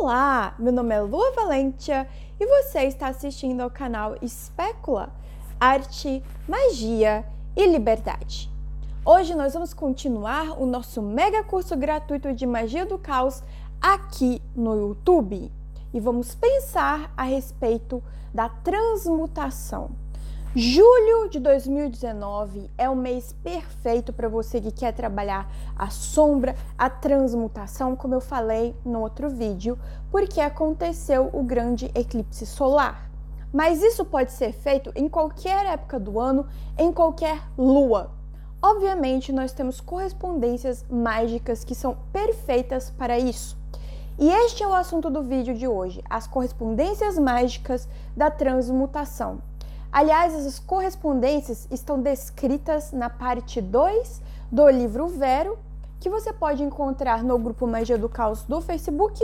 Olá, meu nome é Lua Valentia e você está assistindo ao canal Espécula, Arte, Magia e Liberdade. Hoje nós vamos continuar o nosso mega curso gratuito de Magia do Caos aqui no YouTube e vamos pensar a respeito da transmutação. Julho de 2019 é o mês perfeito para você que quer trabalhar a sombra, a transmutação, como eu falei no outro vídeo, porque aconteceu o grande eclipse solar. Mas isso pode ser feito em qualquer época do ano, em qualquer lua. Obviamente, nós temos correspondências mágicas que são perfeitas para isso. E este é o assunto do vídeo de hoje, as correspondências mágicas da transmutação. Aliás, essas correspondências estão descritas na parte 2 do livro Vero, que você pode encontrar no grupo Magia do Caos do Facebook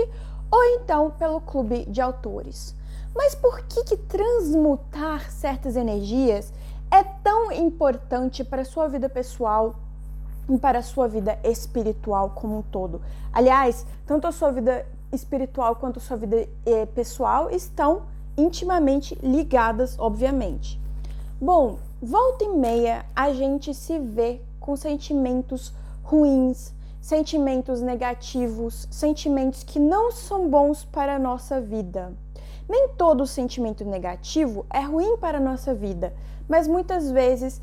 ou então pelo Clube de Autores. Mas por que transmutar certas energias é tão importante para a sua vida pessoal e para a sua vida espiritual como um todo? Aliás, tanto a sua vida espiritual quanto a sua vida pessoal estão intimamente ligadas, obviamente. Bom, volta e meia a gente se vê com sentimentos ruins, sentimentos negativos, sentimentos que não são bons para a nossa vida. Nem todo sentimento negativo é ruim para a nossa vida, mas muitas vezes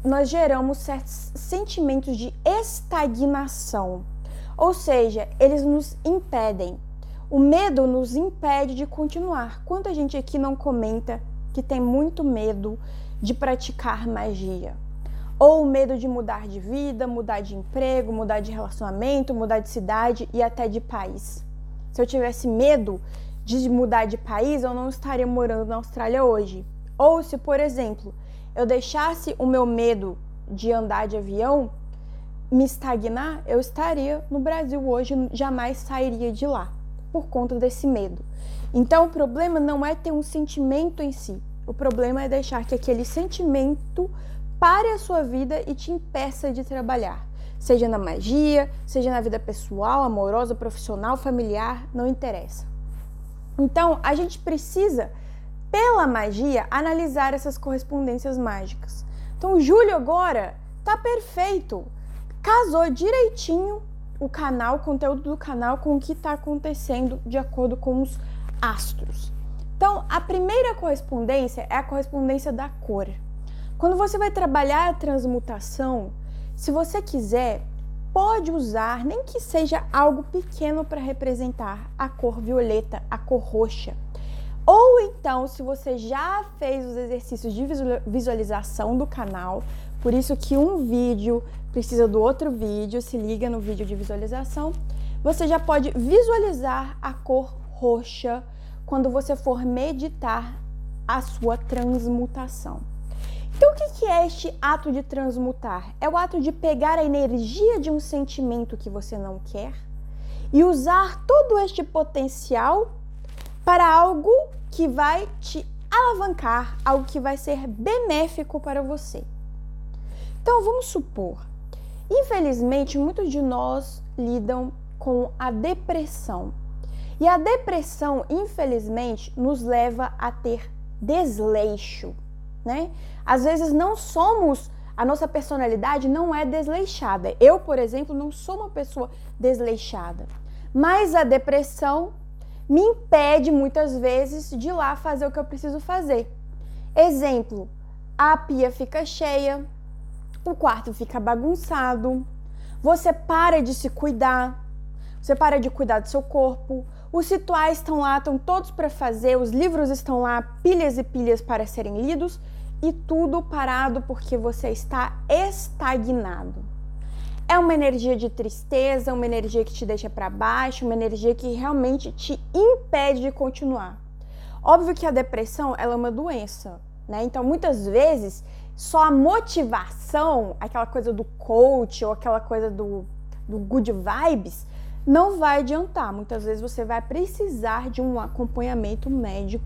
nós geramos certos sentimentos de estagnação, ou seja, eles nos impedem. O medo nos impede de continuar. Quanta gente aqui não comenta que tem muito medo de praticar magia? Ou medo de mudar de vida, mudar de emprego, mudar de relacionamento, mudar de cidade e até de país. Se eu tivesse medo de mudar de país, eu não estaria morando na Austrália hoje. Ou se, por exemplo, eu deixasse o meu medo de andar de avião me estagnar, eu estaria no Brasil hoje, jamais sairia de lá, por conta desse medo. Então o problema não é ter um sentimento em si, o problema é deixar que aquele sentimento pare a sua vida e te impeça de trabalhar, seja na magia, seja na vida pessoal, amorosa, profissional, familiar, não interessa. Então a gente precisa, pela magia, analisar essas correspondências mágicas. Então o Júlio agora tá perfeito, casou direitinho o conteúdo do canal com o que está acontecendo de acordo com os astros. Então, a primeira correspondência é a correspondência da cor. Quando você vai trabalhar a transmutação, se você quiser, pode usar, nem que seja algo pequeno para representar a cor violeta, a cor roxa. Ou então, se você já fez os exercícios de visualização do canal, por isso que um vídeo precisa do outro vídeo, se liga no vídeo de visualização, você já pode visualizar a cor roxa quando você for meditar a sua transmutação. Então, o que é este ato de transmutar? É o ato de pegar a energia de um sentimento que você não quer e usar todo este potencial para algo que vai te alavancar, algo que vai ser benéfico para você. Então, vamos supor, infelizmente, muitos de nós lidam com a depressão. E a depressão, infelizmente, nos leva a ter desleixo, né? Às vezes a nossa personalidade não é desleixada. Eu, por exemplo, não sou uma pessoa desleixada. Mas a depressão me impede, muitas vezes, de ir lá fazer o que eu preciso fazer. Exemplo, a pia fica cheia, o quarto fica bagunçado, você para de se cuidar, você para de cuidar do seu corpo, os rituais estão lá, estão todos para fazer, os livros estão lá, pilhas e pilhas para serem lidos e tudo parado porque você está estagnado. É uma energia de tristeza, uma energia que te deixa para baixo, uma energia que realmente te impede de continuar. Óbvio que a depressão ela é uma doença, né? Então muitas vezes só a motivação, aquela coisa do coach ou aquela coisa do good vibes, não vai adiantar. Muitas vezes você vai precisar de um acompanhamento médico,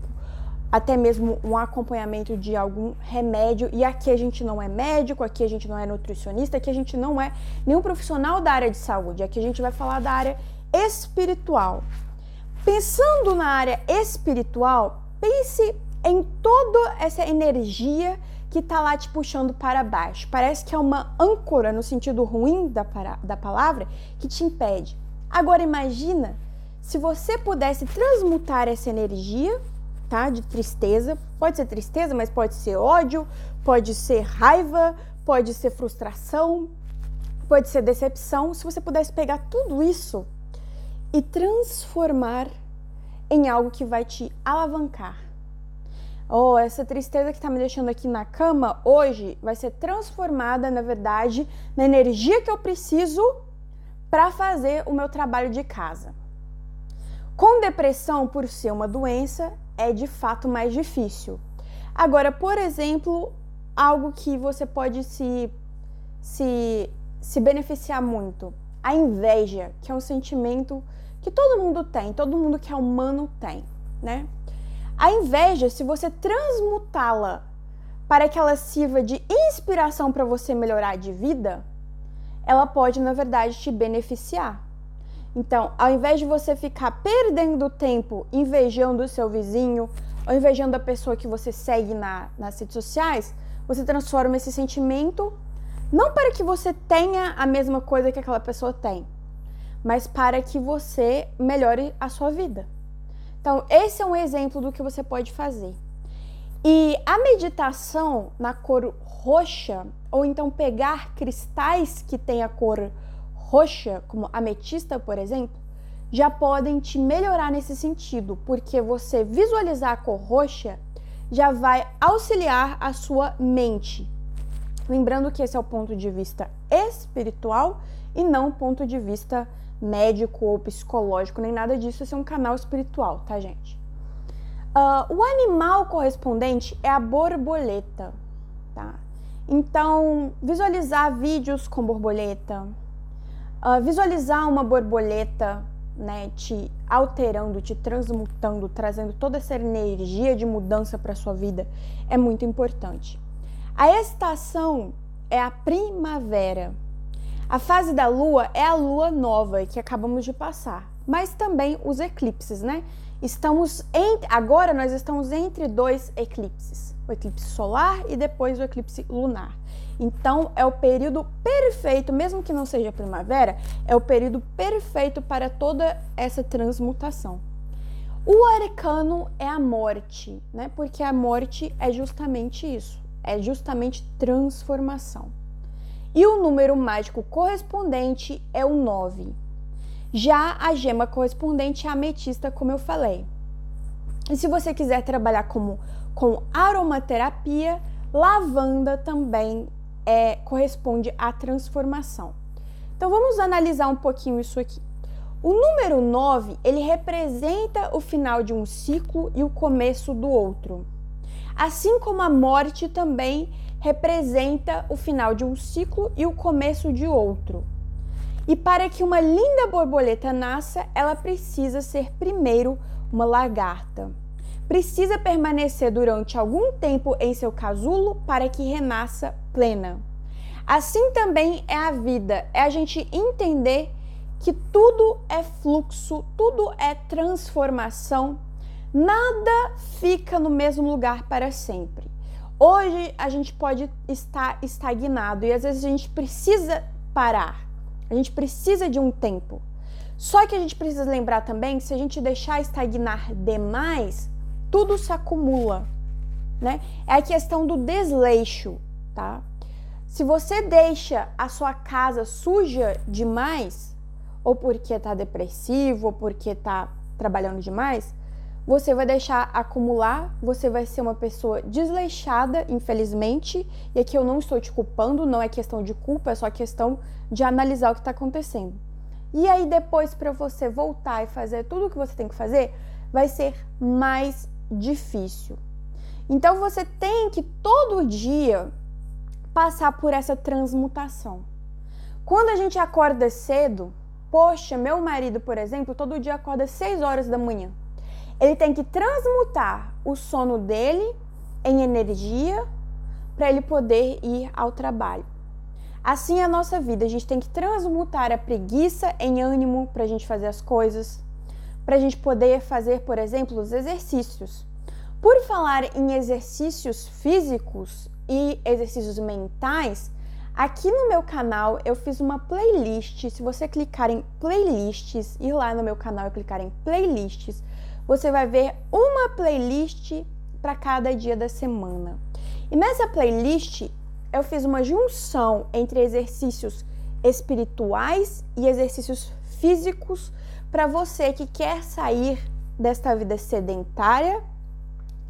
até mesmo um acompanhamento de algum remédio. E aqui a gente não é médico, aqui a gente não é nutricionista, aqui a gente não é nenhum profissional da área de saúde. Aqui a gente vai falar da área espiritual. Pensando na área espiritual, pense em toda essa energia que está lá te puxando para baixo. Parece que é uma âncora, no sentido ruim da palavra, que te impede. Agora imagina se você pudesse transmutar essa energia, tá, de tristeza. Pode ser tristeza, mas pode ser ódio, pode ser raiva, pode ser frustração, pode ser decepção. Se você pudesse pegar tudo isso e transformar em algo que vai te alavancar. Oh, essa tristeza que está me deixando aqui na cama hoje vai ser transformada, na verdade, na energia que eu preciso para fazer o meu trabalho de casa. Com depressão, por ser uma doença, é de fato mais difícil. Agora, por exemplo, algo que você pode se beneficiar muito, a inveja, que é um sentimento que todo mundo tem, todo mundo que é humano tem, né? A inveja, se você transmutá-la para que ela sirva de inspiração para você melhorar de vida, ela pode, na verdade, te beneficiar. Então, ao invés de você ficar perdendo tempo invejando o seu vizinho ou invejando a pessoa que você segue nas redes sociais, você transforma esse sentimento não para que você tenha a mesma coisa que aquela pessoa tem, mas para que você melhore a sua vida. Então, esse é um exemplo do que você pode fazer. E a meditação na cor roxa, ou então pegar cristais que têm a cor roxa, como ametista, por exemplo, já podem te melhorar nesse sentido, porque você visualizar a cor roxa já vai auxiliar a sua mente. Lembrando que esse é o ponto de vista espiritual e não o ponto de vista médico ou psicológico, nem nada disso. Esse é um canal espiritual, tá, gente? O animal correspondente é a borboleta, tá? Então, visualizar vídeos com borboleta, visualizar uma borboleta, né, te alterando, te transmutando, trazendo toda essa energia de mudança para sua vida é muito importante. A estação é a primavera. A fase da lua é a lua nova que acabamos de passar, mas também os eclipses, né? Agora nós estamos entre dois eclipses, o eclipse solar e depois o eclipse lunar. Então é o período perfeito, mesmo que não seja primavera, é o período perfeito para toda essa transmutação. O arcano é a morte, né? Porque a morte é justamente isso, é justamente transformação. E o número mágico correspondente é o 9. Já a gema correspondente é a ametista, como eu falei. E se você quiser trabalhar com aromaterapia, lavanda também corresponde à transformação. Então vamos analisar um pouquinho isso aqui. O número 9, ele representa o final de um ciclo e o começo do outro. Assim como a morte também representa o final de um ciclo e o começo de outro. E para que uma linda borboleta nasça, ela precisa ser primeiro uma lagarta. Precisa permanecer durante algum tempo em seu casulo para que renasça plena. Assim também é a vida, é a gente entender que tudo é fluxo, tudo é transformação, nada fica no mesmo lugar para sempre. Hoje a gente pode estar estagnado e às vezes a gente precisa parar, a gente precisa de um tempo. Só que a gente precisa lembrar também que se a gente deixar estagnar demais, tudo se acumula, né? É a questão do desleixo, tá? Se você deixa a sua casa suja demais, ou porque tá depressivo, ou porque tá trabalhando demais, você vai deixar acumular, você vai ser uma pessoa desleixada, infelizmente, e aqui eu não estou te culpando, não é questão de culpa, é só questão de analisar o que está acontecendo. E aí depois, para você voltar e fazer tudo o que você tem que fazer, vai ser mais difícil. Então você tem que todo dia passar por essa transmutação. Quando a gente acorda cedo, poxa, meu marido, por exemplo, todo dia acorda 6 horas da manhã. Ele tem que transmutar o sono dele em energia para ele poder ir ao trabalho. Assim é a nossa vida, a gente tem que transmutar a preguiça em ânimo para a gente fazer as coisas, para a gente poder fazer, por exemplo, os exercícios. Por falar em exercícios físicos e exercícios mentais, aqui no meu canal eu fiz uma playlist. Se você clicar em playlists, ir lá no meu canal e clicar em playlists, você vai ver uma playlist para cada dia da semana. E nessa playlist eu fiz uma junção entre exercícios espirituais e exercícios físicos para você que quer sair desta vida sedentária,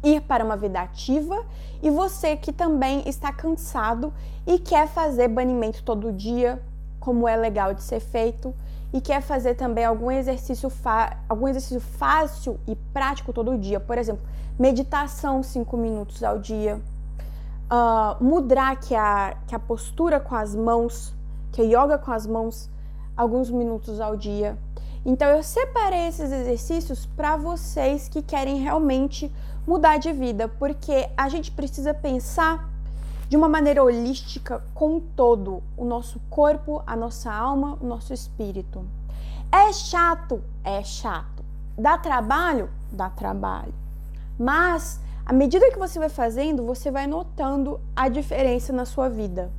ir para uma vida ativa, e você que também está cansado e quer fazer banimento todo dia, como é legal de ser feito, e quer fazer também algum exercício fácil e prático todo dia. Por exemplo, meditação 5 minutos ao dia, mudra, que é a postura com as mãos, que é yoga com as mãos, alguns minutos ao dia. Então eu separei esses exercícios para vocês que querem realmente mudar de vida, porque a gente precisa pensar de uma maneira holística com todo o nosso corpo, a nossa alma, o nosso espírito. É chato? É chato. Dá trabalho? Dá trabalho. Mas à medida que você vai fazendo, você vai notando a diferença na sua vida.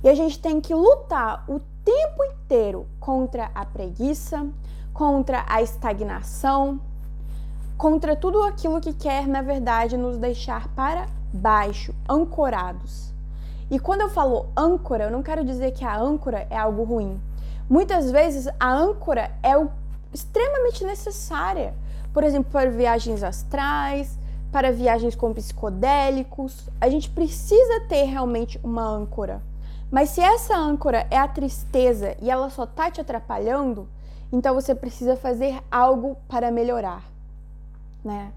E a gente tem que lutar o tempo inteiro contra a preguiça, contra a estagnação, contra tudo aquilo que quer, na verdade, nos deixar para baixo, ancorados. E quando eu falo âncora, eu não quero dizer que a âncora é algo ruim. Muitas vezes a âncora é extremamente necessária. Por exemplo, para viagens astrais, para viagens com psicodélicos, a gente precisa ter realmente uma âncora. Mas se essa âncora é a tristeza e ela só está te atrapalhando, então você precisa fazer algo para melhorar, né?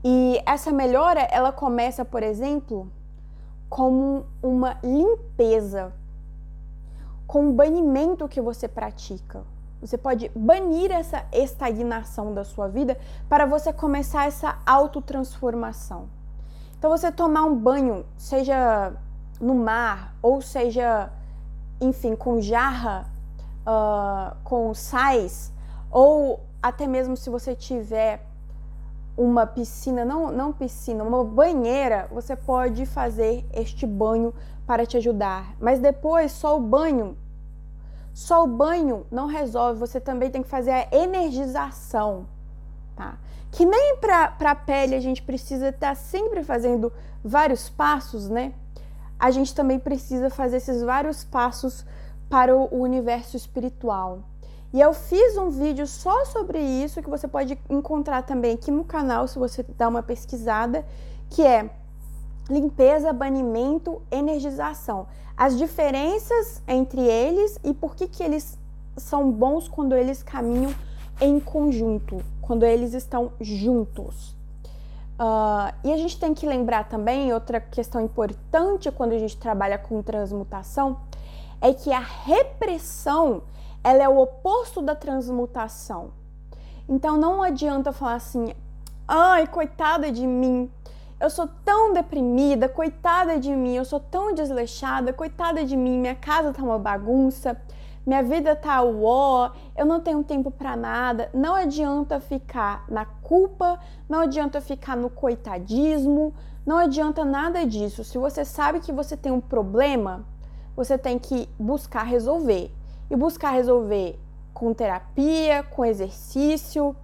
E essa melhora, ela começa, por exemplo, como uma limpeza, com o banimento que você pratica. Você pode banir essa estagnação da sua vida para você começar essa autotransformação. Então você tomar um banho, seja no mar, ou seja, enfim, com jarra, com sais, ou até mesmo se você tiver uma piscina, não piscina, uma banheira, você pode fazer este banho para te ajudar. Mas depois, só o banho não resolve, você também tem que fazer a energização, tá? Que nem para a pele a gente precisa estar sempre fazendo vários passos, né? A gente também precisa fazer esses vários passos para o universo espiritual. E eu fiz um vídeo só sobre isso, que você pode encontrar também aqui no canal, se você dar uma pesquisada, que é limpeza, banimento, energização. As diferenças entre eles e por que eles são bons quando eles caminham em conjunto, quando eles estão juntos. E a gente tem que lembrar também, outra questão importante quando a gente trabalha com transmutação, é que a repressão, ela é o oposto da transmutação. Então não adianta falar assim, ai, coitada de mim, eu sou tão deprimida, coitada de mim, eu sou tão desleixada, coitada de mim, minha casa tá uma bagunça, minha vida tá uó, eu não tenho tempo para nada. Não adianta ficar na culpa, não adianta ficar no coitadismo, não adianta nada disso. Se você sabe que você tem um problema, você tem que buscar resolver. E buscar resolver com terapia, com exercício,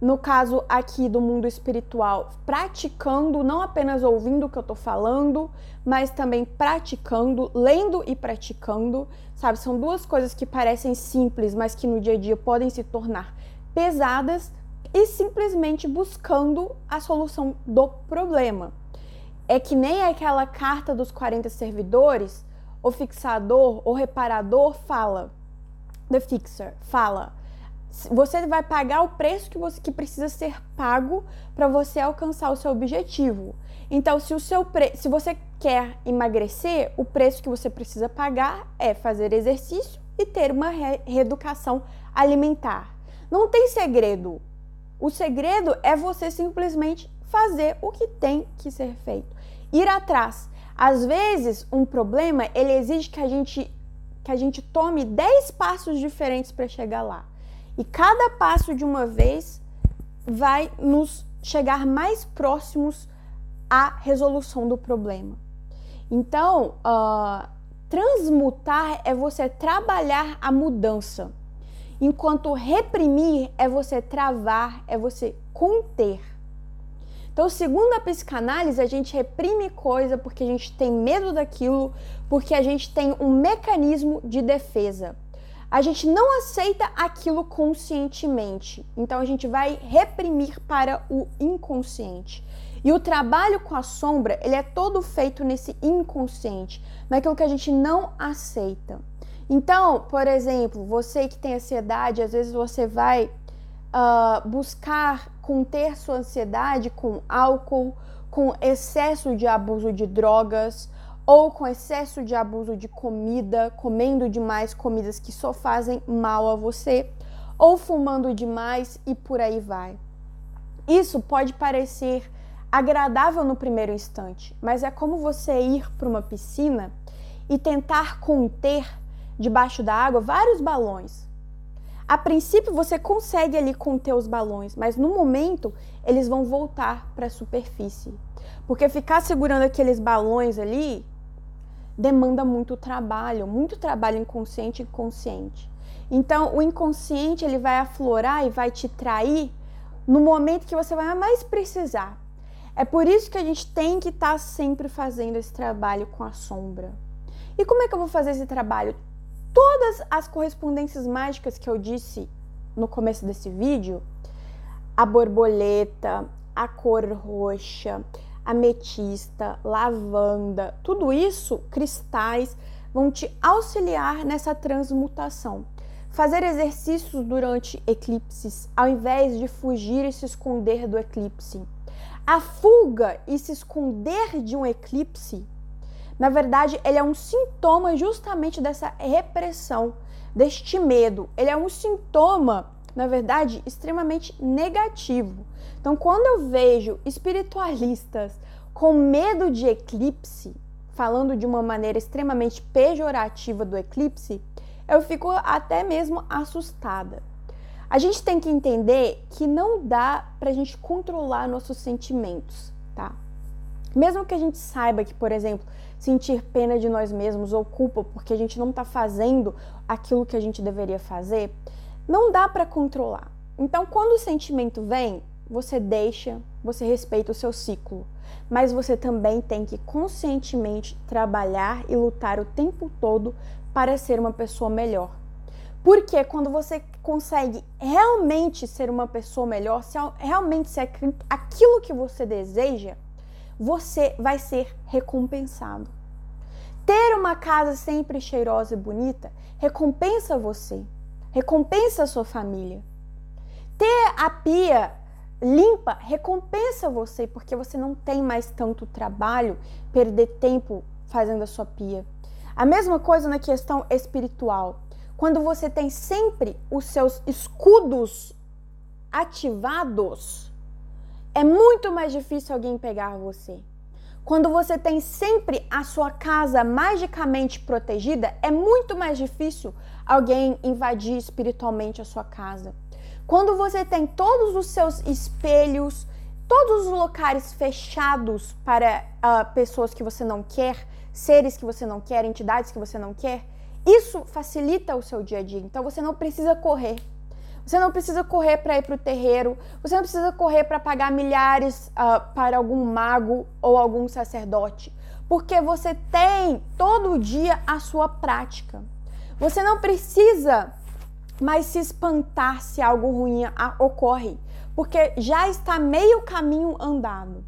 no caso aqui do mundo espiritual, praticando, não apenas ouvindo o que eu tô falando, mas também praticando, lendo e praticando, sabe? São duas coisas que parecem simples, mas que no dia a dia podem se tornar pesadas, e simplesmente buscando a solução do problema. É que nem aquela carta dos 40 servidores, o fixador, o reparador fala, the fixer, fala, você vai pagar o preço que precisa ser pago para você alcançar o seu objetivo. Então, se você quer emagrecer, o preço que você precisa pagar é fazer exercício e ter uma reeducação alimentar. Não tem segredo. O segredo é você simplesmente fazer o que tem que ser feito. Ir atrás. Às vezes, um problema, ele exige que a gente tome 10 passos diferentes para chegar lá. E cada passo de uma vez vai nos chegar mais próximos à resolução do problema. Então, transmutar é você trabalhar a mudança, enquanto reprimir é você travar, é você conter. Então, segundo a psicanálise, a gente reprime coisa porque a gente tem medo daquilo, porque a gente tem um mecanismo de defesa. A gente não aceita aquilo conscientemente, então a gente vai reprimir para o inconsciente. E o trabalho com a sombra, ele é todo feito nesse inconsciente, naquilo que a gente não aceita. Então, por exemplo, você que tem ansiedade, às vezes você vai buscar conter sua ansiedade com álcool, com excesso de abuso de drogas, ou com excesso de abuso de comida, comendo demais comidas que só fazem mal a você, ou fumando demais e por aí vai. Isso pode parecer agradável no primeiro instante, mas é como você ir para uma piscina e tentar conter debaixo da água vários balões. A princípio você consegue ali conter os balões, mas no momento eles vão voltar para a superfície. Porque ficar segurando aqueles balões ali demanda muito trabalho inconsciente e consciente. Então o inconsciente ele vai aflorar e vai te trair no momento que você vai mais precisar. É por isso que a gente tem que estar sempre fazendo esse trabalho com a sombra. E como é que eu vou fazer esse trabalho? Todas as correspondências mágicas que eu disse no começo desse vídeo, a borboleta, a cor roxa, ametista, lavanda, tudo isso, cristais, vão te auxiliar nessa transmutação. Fazer exercícios durante eclipses, ao invés de fugir e se esconder do eclipse. A fuga e se esconder de um eclipse, na verdade, ele é um sintoma justamente dessa repressão, deste medo. Ele é um sintoma, na verdade, extremamente negativo. Então, quando eu vejo espiritualistas com medo de eclipse, falando de uma maneira extremamente pejorativa do eclipse, eu fico até mesmo assustada. A gente tem que entender que não dá pra gente controlar nossos sentimentos, tá? Mesmo que a gente saiba que, por exemplo, sentir pena de nós mesmos ou culpa porque a gente não está fazendo aquilo que a gente deveria fazer, não dá para controlar. Então, quando o sentimento vem, você deixa, você respeita o seu ciclo, mas você também tem que conscientemente trabalhar e lutar o tempo todo para ser uma pessoa melhor. Porque quando você consegue realmente ser uma pessoa melhor, se realmente ser aquilo que você deseja, você vai ser recompensado. Ter uma casa sempre cheirosa e bonita recompensa você, recompensa a sua família. Ter a pia limpa recompensa você, porque você não tem mais tanto trabalho, perder tempo fazendo a sua pia. A mesma coisa na questão espiritual. Quando você tem sempre os seus escudos ativados, é muito mais difícil alguém pegar você. Quando você tem sempre a sua casa magicamente protegida, é muito mais difícil alguém invadir espiritualmente a sua casa. Quando você tem todos os seus espelhos, todos os locais fechados para pessoas que você não quer, seres que você não quer, entidades que você não quer, isso facilita o seu dia a dia. Então você não precisa correr. Você não precisa correr para ir para o terreiro, você não precisa correr para pagar milhares para algum mago ou algum sacerdote, porque você tem todo dia a sua prática. Você não precisa mais se espantar se algo ruim ocorre, porque já está meio caminho andado.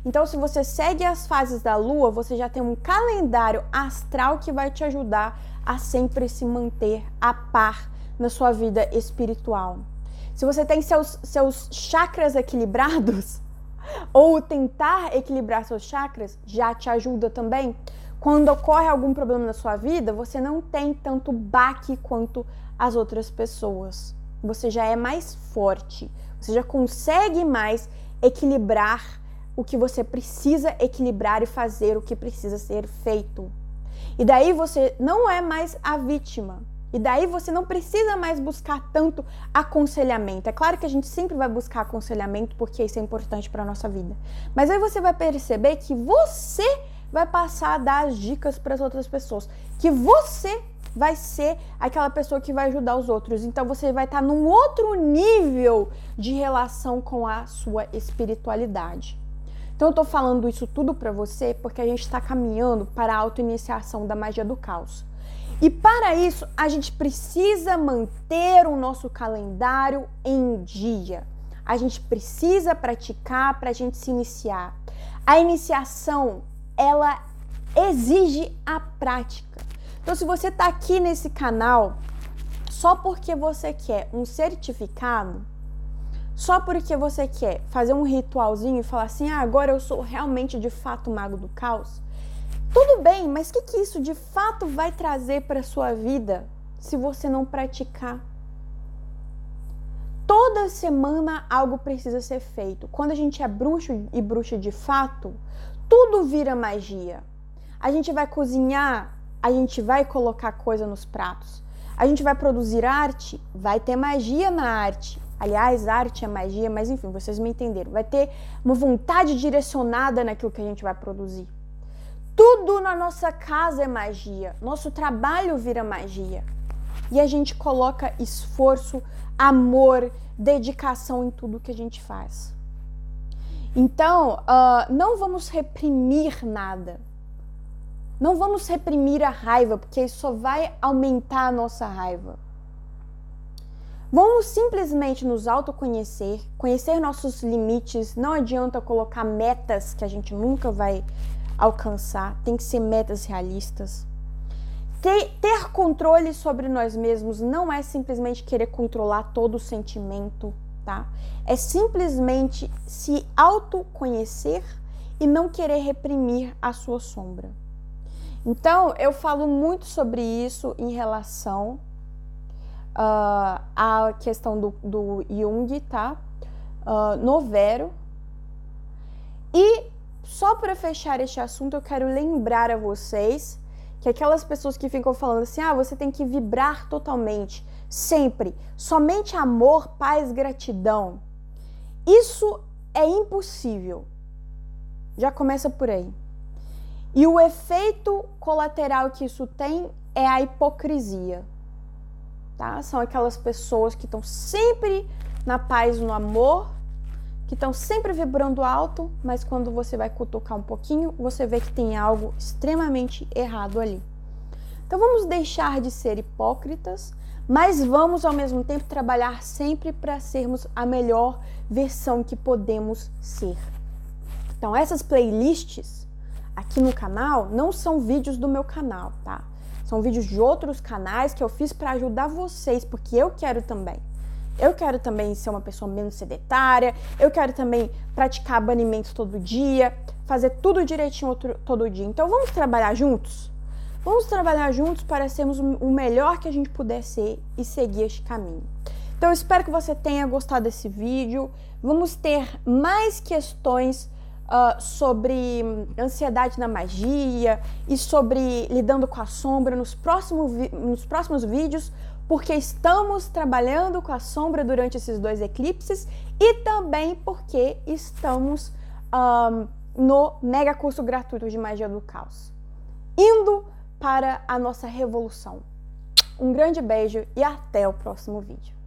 Então, se você segue as fases da Lua, você já tem um calendário astral que vai te ajudar a sempre se manter a par na sua vida espiritual. Se você tem seus chakras equilibrados, ou tentar equilibrar seus chakras, já te ajuda também. Quando ocorre algum problema na sua vida, você não tem tanto baque quanto as outras pessoas. Você já é mais forte, você já consegue mais equilibrar o que você precisa equilibrar e fazer o que precisa ser feito. E daí você não é mais a vítima. E daí você não precisa mais buscar tanto aconselhamento. É claro que a gente sempre vai buscar aconselhamento porque isso é importante para a nossa vida. Mas aí você vai perceber que você vai passar a dar as dicas para as outras pessoas. Que você vai ser aquela pessoa que vai ajudar os outros. Então você vai estar num outro nível de relação com a sua espiritualidade. Então eu tô falando isso tudo para você porque a gente está caminhando para a auto-iniciação da magia do caos. E para isso, a gente precisa manter o nosso calendário em dia. A gente precisa praticar para a gente se iniciar. A iniciação, ela exige a prática. Então, se você está aqui nesse canal só porque você quer um certificado, só porque você quer fazer um ritualzinho e falar assim, agora eu sou realmente de fato mago do caos, tudo bem, mas o que isso de fato vai trazer para a sua vida se você não praticar? Toda semana algo precisa ser feito. Quando a gente é bruxo e bruxa de fato, tudo vira magia. A gente vai cozinhar, a gente vai colocar coisa nos pratos. A gente vai produzir arte, vai ter magia na arte. Aliás, arte é magia, mas enfim, vocês me entenderam. Vai ter uma vontade direcionada naquilo que a gente vai produzir. Tudo na nossa casa é magia. Nosso trabalho vira magia. E a gente coloca esforço, amor, dedicação em tudo que a gente faz. Então, não vamos reprimir nada. Não vamos reprimir a raiva, porque isso só vai aumentar a nossa raiva. Vamos simplesmente nos autoconhecer, conhecer nossos limites. Não adianta colocar metas que a gente nunca vai alcançar, tem que ser metas realistas. Ter controle sobre nós mesmos não é simplesmente querer controlar todo o sentimento, tá? É simplesmente se autoconhecer e não querer reprimir a sua sombra. Então, eu falo muito sobre isso em relação à questão do Jung, tá? No Vero. E só para fechar este assunto, eu quero lembrar a vocês que aquelas pessoas que ficam falando assim, você tem que vibrar totalmente, sempre, somente amor, paz, gratidão. Isso é impossível. Já começa por aí. E o efeito colateral que isso tem é a hipocrisia, tá? São aquelas pessoas que estão sempre na paz, no amor, que estão sempre vibrando alto, mas quando você vai cutucar um pouquinho, você vê que tem algo extremamente errado ali. Então vamos deixar de ser hipócritas, mas vamos ao mesmo tempo trabalhar sempre para sermos a melhor versão que podemos ser. Então essas playlists aqui no canal não são vídeos do meu canal, tá? São vídeos de outros canais que eu fiz para ajudar vocês, porque eu quero também. Eu quero também ser uma pessoa menos sedentária, eu quero também praticar banimentos todo dia, fazer tudo direitinho todo dia. Então vamos trabalhar juntos? Vamos trabalhar juntos para sermos o melhor que a gente puder ser e seguir este caminho. Então eu espero que você tenha gostado desse vídeo. Vamos ter mais questões sobre ansiedade na magia e sobre lidando com a sombra nos próximos vídeos, porque estamos trabalhando com a sombra durante esses 2 eclipses e também porque estamos no mega curso gratuito de Magia do Caos, indo para a nossa revolução. Um grande beijo e até o próximo vídeo.